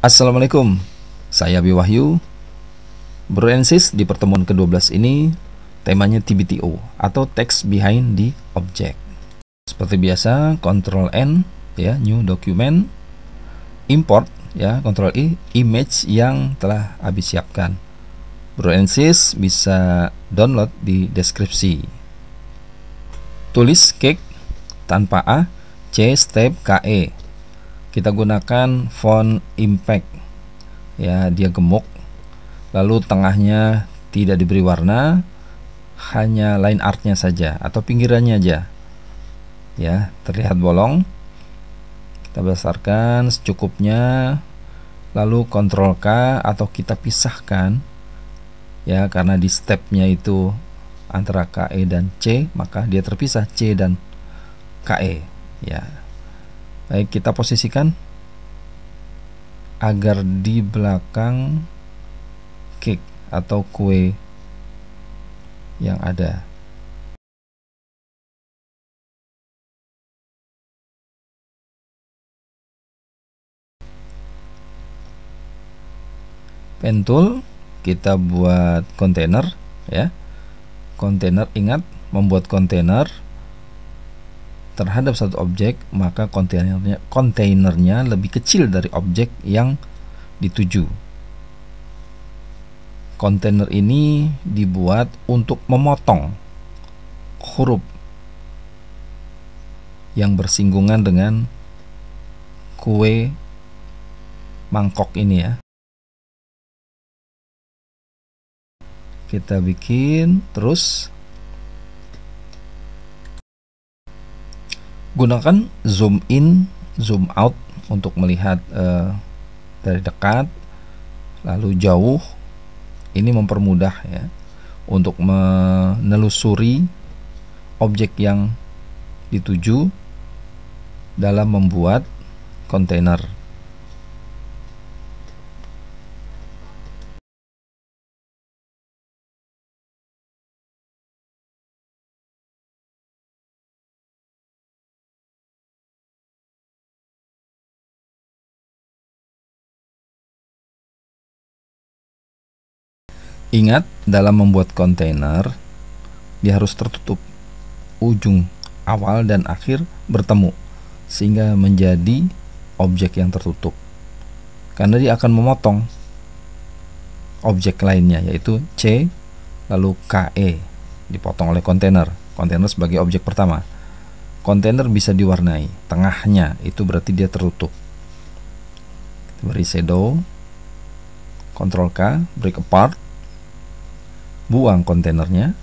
Assalamualaikum, saya Abi Wahyu. Bro and Sis, di pertemuan ke-12 ini temanya TBTO atau Text Behind the Object. Seperti biasa, Ctrl N ya, New Document, Import ya, Ctrl I, image yang telah Abi siapkan. Bro and Sis bisa download di deskripsi. Tulis cake tanpa A, C step KE. Kita gunakan font impact ya, dia gemuk, lalu tengahnya tidak diberi warna, hanya line artnya saja atau pinggirannya aja ya, terlihat bolong. Kita besarkan secukupnya, lalu Ctrl K atau kita pisahkan ya, karena di stepnya itu antara KE dan C, maka dia terpisah C dan KE ya. Baik, kita posisikan agar di belakang cake atau kue yang ada. Pen tool, kita buat kontainer ya. Kontainer, ingat, membuat kontainer terhadap satu objek, maka kontainernya lebih kecil dari objek yang dituju. Kontainer ini dibuat untuk memotong huruf yang bersinggungan dengan kue mangkok ini ya. Kita bikin terus. Gunakan zoom in, zoom out untuk melihat dari dekat, lalu jauh. Ini mempermudah ya untuk menelusuri objek yang dituju dalam membuat kontainer. Ingat, dalam membuat kontainer dia harus tertutup, ujung awal dan akhir bertemu sehingga menjadi objek yang tertutup, karena dia akan memotong objek lainnya yaitu C lalu KE, dipotong oleh kontainer. Kontainer sebagai objek pertama. Kontainer bisa diwarnai, tengahnya itu berarti dia tertutup. Kita beri shadow, Ctrl K, break apart, buang kontainernya,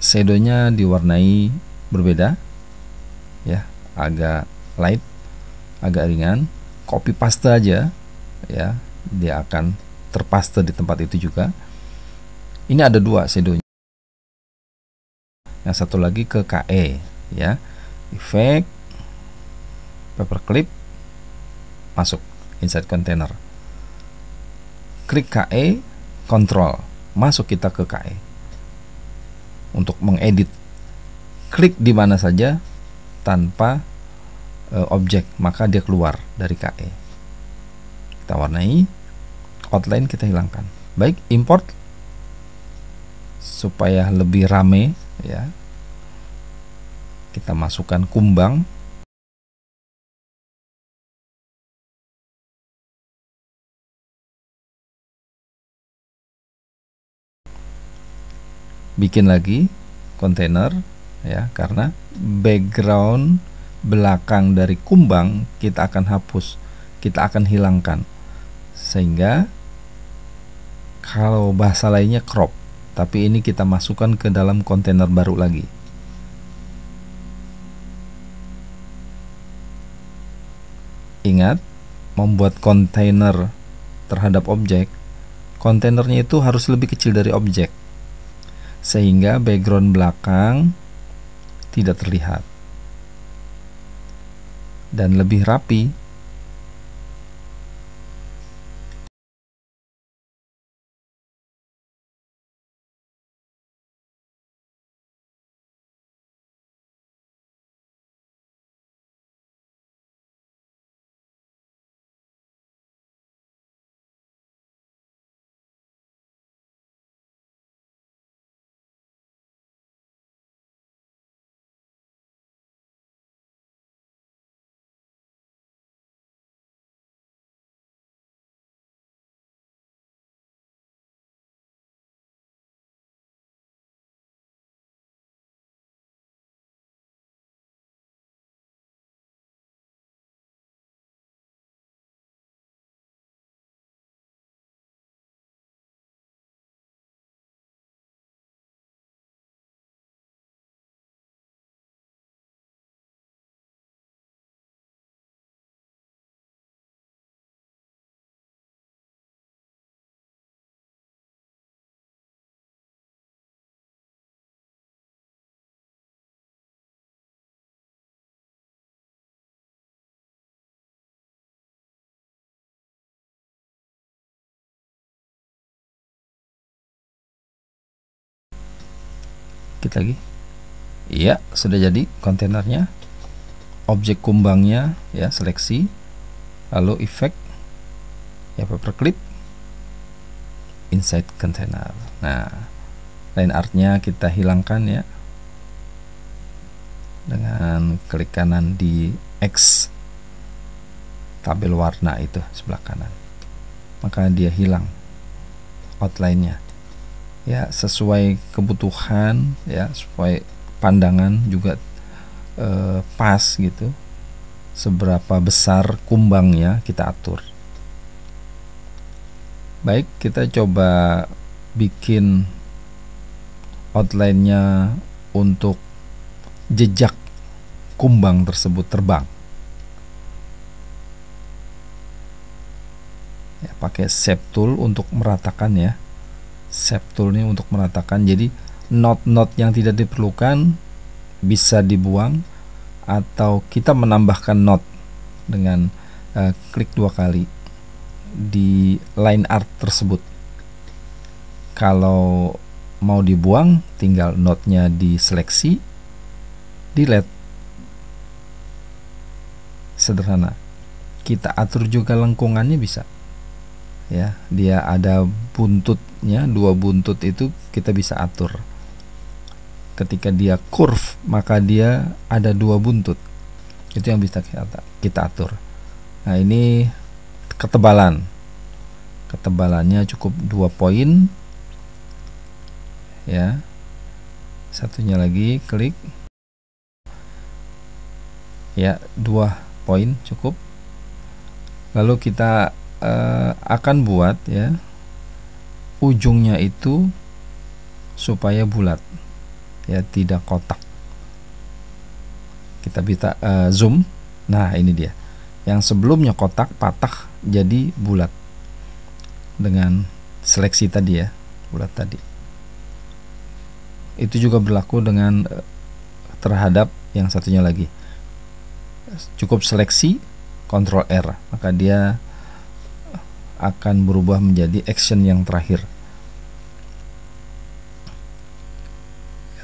shadownya diwarnai berbeda ya, agak light, agak ringan. Copy paste aja ya, dia akan terpaste di tempat itu juga. Ini ada dua shadownya, yang satu lagi ke KE ya. Efek paperclip, masuk inside container, klik KE, kontrol, masuk kita ke KE. Untuk mengedit, klik di mana saja tanpa objek, maka dia keluar dari KE. Kita warnai, outline kita hilangkan. Baik, import supaya lebih rame ya. Kita masukkan kumbang, bikin lagi kontainer ya, karena background belakang dari kumbang kita akan hapus, kita akan hilangkan, sehingga kalau bahasa lainnya crop, tapi ini kita masukkan ke dalam kontainer baru lagi. Ingat, membuat kontainer terhadap objek, kontainernya itu harus lebih kecil dari objek sehingga background belakang tidak terlihat dan lebih rapi. dikit lagi. Iya, sudah jadi kontainernya. Objek kumbangnya ya, seleksi, lalu efek ya, paperclip, inside container. Nah, line artnya kita hilangkan ya dengan klik kanan di X tabel warna itu sebelah kanan, maka dia hilang outline-nya ya, sesuai kebutuhan ya, sesuai pandangan juga pas gitu. Seberapa besar kumbangnya kita atur. Baik, kita coba bikin outline-nya untuk jejak kumbang tersebut terbang ya, pakai shape tool untuk meratakan ya. Shape tool ini untuk meratakan, jadi knot-knot yang tidak diperlukan bisa dibuang, atau kita menambahkan knot dengan klik 2 kali di line art tersebut. Kalau mau dibuang, tinggal knotnya diseleksi, delete. Sederhana. Kita atur juga lengkungannya bisa ya, dia ada buntutnya, 2 buntut itu kita bisa atur. Ketika dia curve, maka dia ada 2 buntut, itu yang bisa kita atur. Nah, ini ketebalannya cukup 2 poin ya. Satunya lagi klik ya, 2 poin cukup. Lalu kita akan buat ya ujungnya itu supaya bulat ya, tidak kotak. Kita bisa zoom. Nah, ini dia. Yang sebelumnya kotak patah jadi bulat dengan seleksi tadi ya, bulat tadi. Itu juga berlaku dengan terhadap yang satunya lagi. Cukup seleksi, Ctrl R, maka dia akan berubah menjadi action yang terakhir.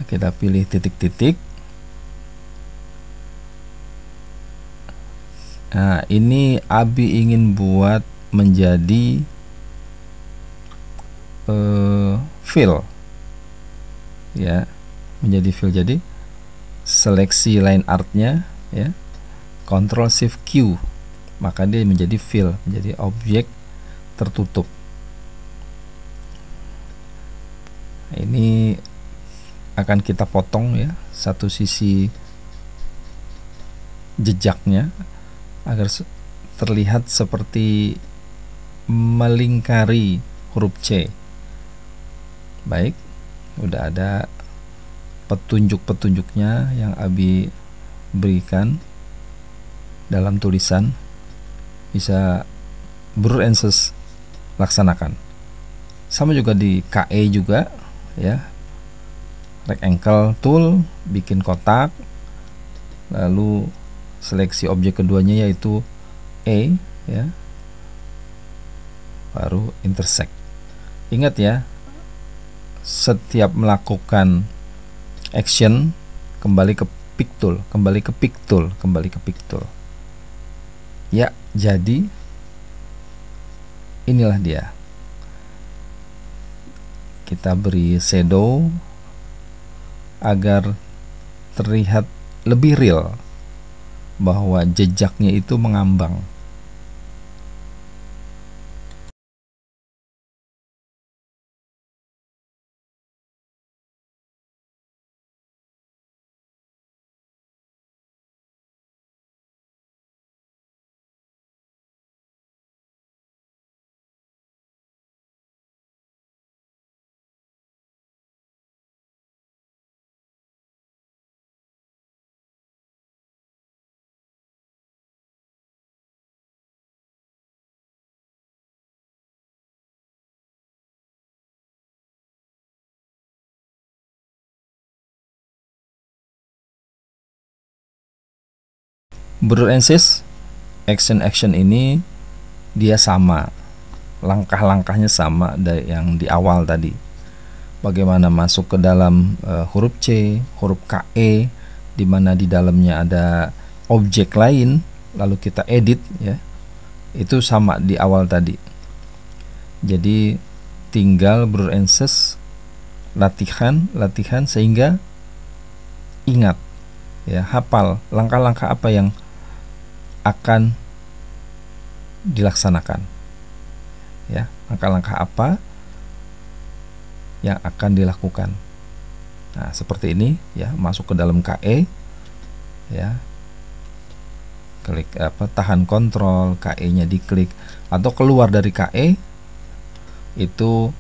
Kita pilih titik-titik. Nah, ini Abi ingin buat menjadi fill ya, menjadi fill. Jadi seleksi line artnya ya, Ctrl Shift Q, maka dia menjadi fill, menjadi objek tertutup. Ini akan kita potong ya, satu sisi jejaknya agar terlihat seperti melingkari huruf C. Baik, udah ada petunjuk-petunjuknya yang Abi berikan dalam tulisan, bisa Brur and Sus laksanakan. Sama juga di KE juga ya, rectangle tool, bikin kotak, lalu seleksi objek keduanya yaitu E ya, baru intersect. Ingat ya, setiap melakukan action kembali ke pick tool, kembali ke pick tool, kembali ke pick tool ya. Jadi inilah dia, kita beri shadow agar terlihat lebih real bahwa jejaknya itu mengambang. Brur and Sis, action ini dia sama, langkah-langkahnya sama dari yang di awal tadi. bagaimana masuk ke dalam huruf C, huruf KE, di mana di dalamnya ada objek lain, lalu kita edit ya. Itu sama di awal tadi. Jadi tinggal Brother and Sis latihan sehingga ingat ya, hafal langkah-langkah apa yang akan dilaksanakan ya, langkah-langkah apa yang akan dilakukan. Nah, seperti ini ya, masuk ke dalam KE ya, klik tahan kontrol, KE-nya diklik, atau keluar dari KE itu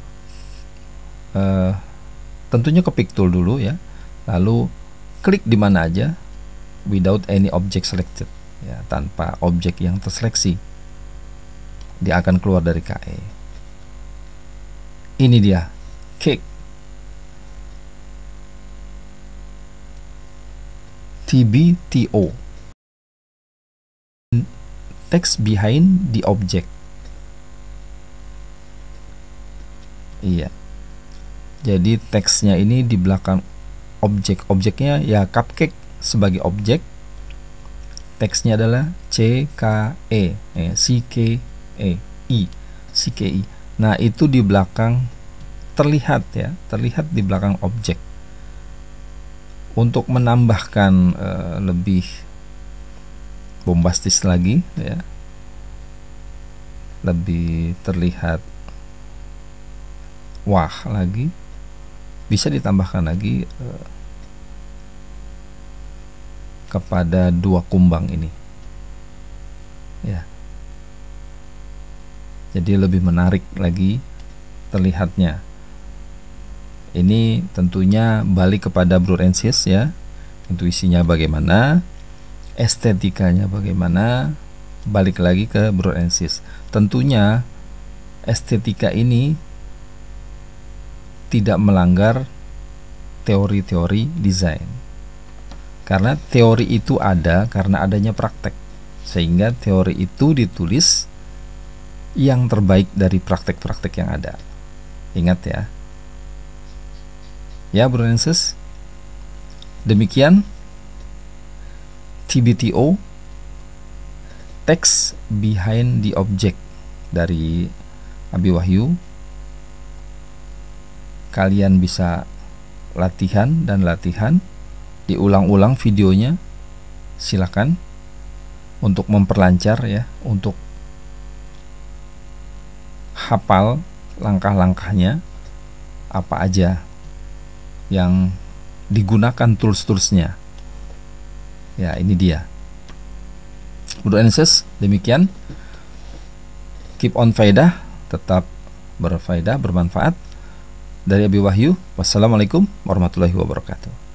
tentunya ke pick tool dulu ya, lalu klik di mana aja without any object selected ya, tanpa objek yang terseleksi, dia akan keluar dari KE. Ini dia kick TBTO, text behind the object. Iya, jadi teksnya ini di belakang objeknya ya, cupcake sebagai objek, teksnya adalah CKE, CKI. Nah, itu di belakang terlihat ya, terlihat di belakang objek. Untuk menambahkan lebih bombastis lagi ya, lebih terlihat wah lagi, bisa ditambahkan lagi kepada dua kumbang ini ya, jadi lebih menarik lagi terlihatnya. Ini tentunya balik kepada Brother and Sis ya, intuisinya bagaimana, estetikanya bagaimana, balik lagi ke Brother and Sis. Tentunya estetika ini tidak melanggar teori-teori desain, karena teori itu ada karena adanya praktek, sehingga teori itu ditulis yang terbaik dari praktek-praktek yang ada. Ingat ya. Ya, Brother and Sis, demikian TBTO, text behind the object dari Abi Wahyu. Kalian bisa latihan, diulang-ulang videonya, silakan, untuk memperlancar ya, untuk hafal langkah-langkahnya apa aja yang digunakan, tools-toolsnya ya. Ini dia Brother and Sis, demikian, keep on faedah, tetap berfaedah, bermanfaat. Dari Abi Wahyu, wassalamualaikum warahmatullahi wabarakatuh.